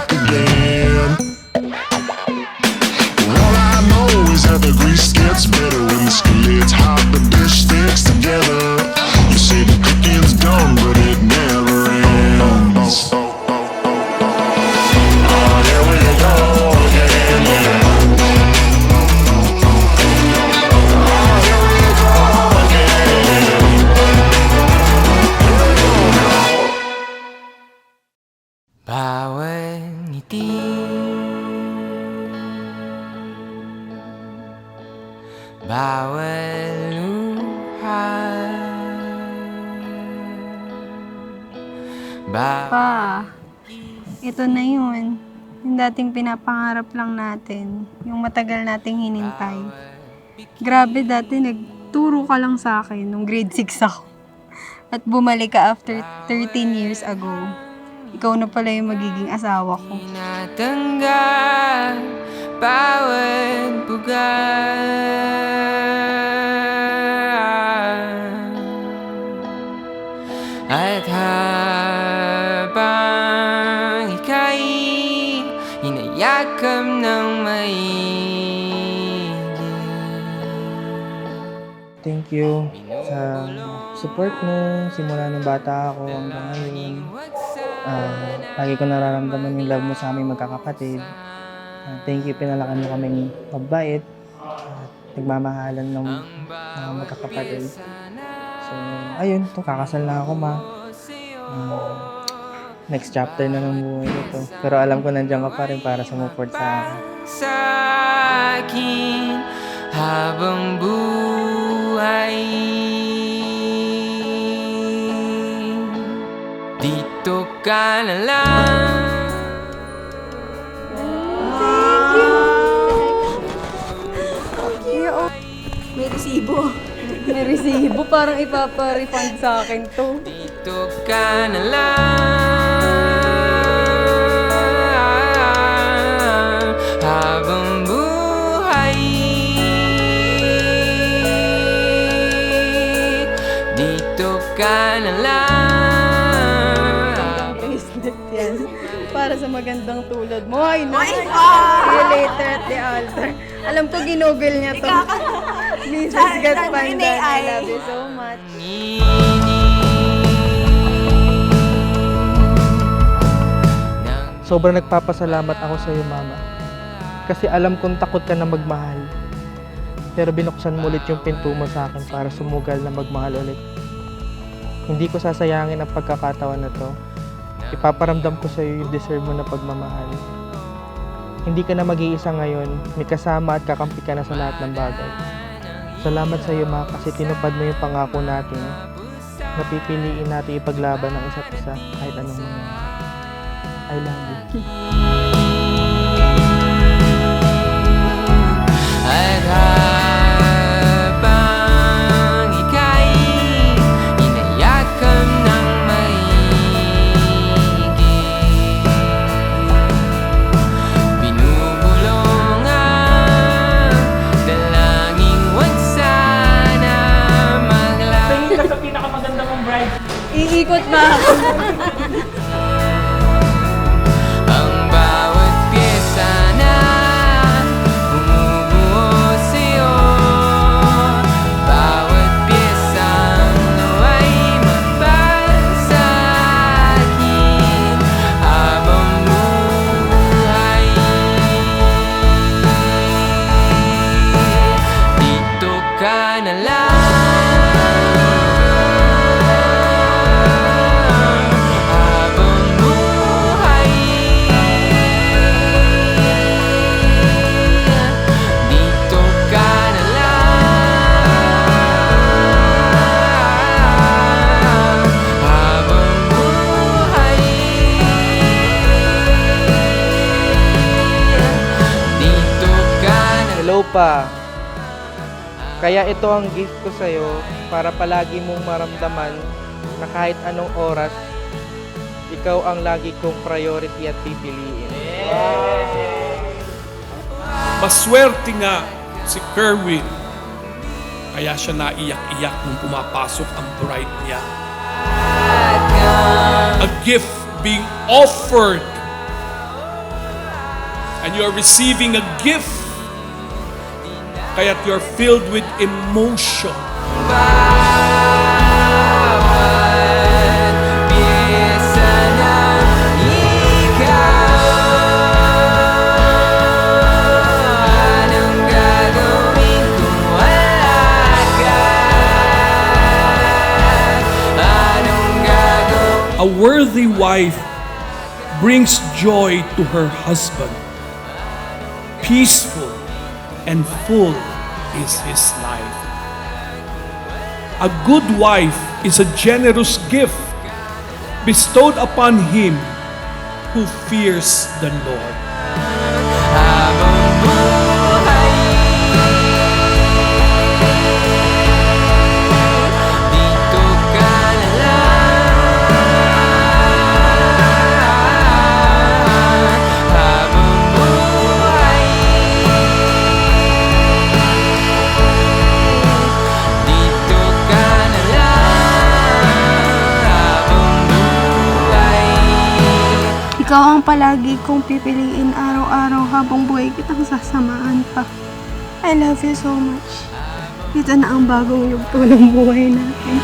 back again. All I know is that the grease gets better when the skillet's hot, the dish sticks together. You say the cooking's done, but it never ends. Oh, here we go again, yeah. Bawat ngiti, bawat luha, Pa, ito na yun. Yung dating pinapangarap lang natin. Yung matagal nating hinintay. Grabe, dati nagturo ka lang sa akin nung grade 6 ako. At bumalik ka after 13 years ago. Ikaw na pala yung magiging asawa ko. Tinatanggap bawat bugat. At habang ika'y hinayakap ng maigi. Thank you sa support mo simula nung bata ako hanggang ngayon. Lagi ko nararamdaman yung love mo sa aming magkakapatid. Thank you, pinalakan mo kaming mabait at nagmamahalan ng mga magkakapatid. So, ayun, kakasal na ako, ma. Next chapter na ng buhay nito. Pero alam ko nandiyan ka pa rin para sumuport sa akin. Sa akin habang buhay, dito ka na lang. May resibo. May resibo. Parang ipapa-refund sa akin to. Dito ka na lang habang buhay. Dito ka na lang. Bracelet yan. Para sa magandang tulad mo. Ay, no. See you later at the altar. Alam ko, ginugol niya to. Mrs. Gatpandan, I love you so much. Sobrang nagpapasalamat ako sa iyo, mama. Kasi alam kong takot ka na magmahal. Pero binuksan mo ulit yung pinto mo sa akin para sumugal na magmahal ulit. Hindi ko sasayangin ang pagkakataon na to. Ipaparamdam ko sa iyo yung deserve mo na pagmamahal. Hindi ka na mag-iisa ngayon, may kasama at kakampi ka na sa lahat ng bagay. Salamat sa iyo, ma, kasi tinupad mo yung pangako natin. Napipiliin natin ipaglaban ng isa't isa kahit anong mangyari. I love you. At habang ika'y hinayakap ng maigi, binubulong ang dalangin, huwag sana maglaban. Tingin ka sa pinakamaganda mong bride. Iikot ba ako? Ang bawat pyesa na bumubuo sa'yo, bawat pyesang nawa'y mapasakit habang buhay. Dito ka na lang habang buhay. Dito ka na lang habang buhay. Dito ka na. Hello pa. Kaya ito ang gift ko sa'yo para palagi mong maramdaman na kahit anong oras, ikaw ang lagi kong priority at pipiliin. Maswerte nga si Kerwin. Kaya siya naiyak-iyak nung pumapasok ang bride niya. A gift being offered And you're receiving a gift. Kaya't you're filled with emotion. Bawat pyesa ng ikaw. Anong gagawin kung wala ka? Anong gagawin? A worthy wife brings joy to her husband. Peaceful and full is his life. A good wife is a generous gift bestowed upon him who fears the Lord. Habang buhay, dito ka na lang. Habang buhay, dito ka na lang. Habang buhay. Ikaw ang palagi kong pipiliin araw-araw habang buhay kitang sasamahan pa. I love you so much. Ito na ang bagong yugto ng buhay natin.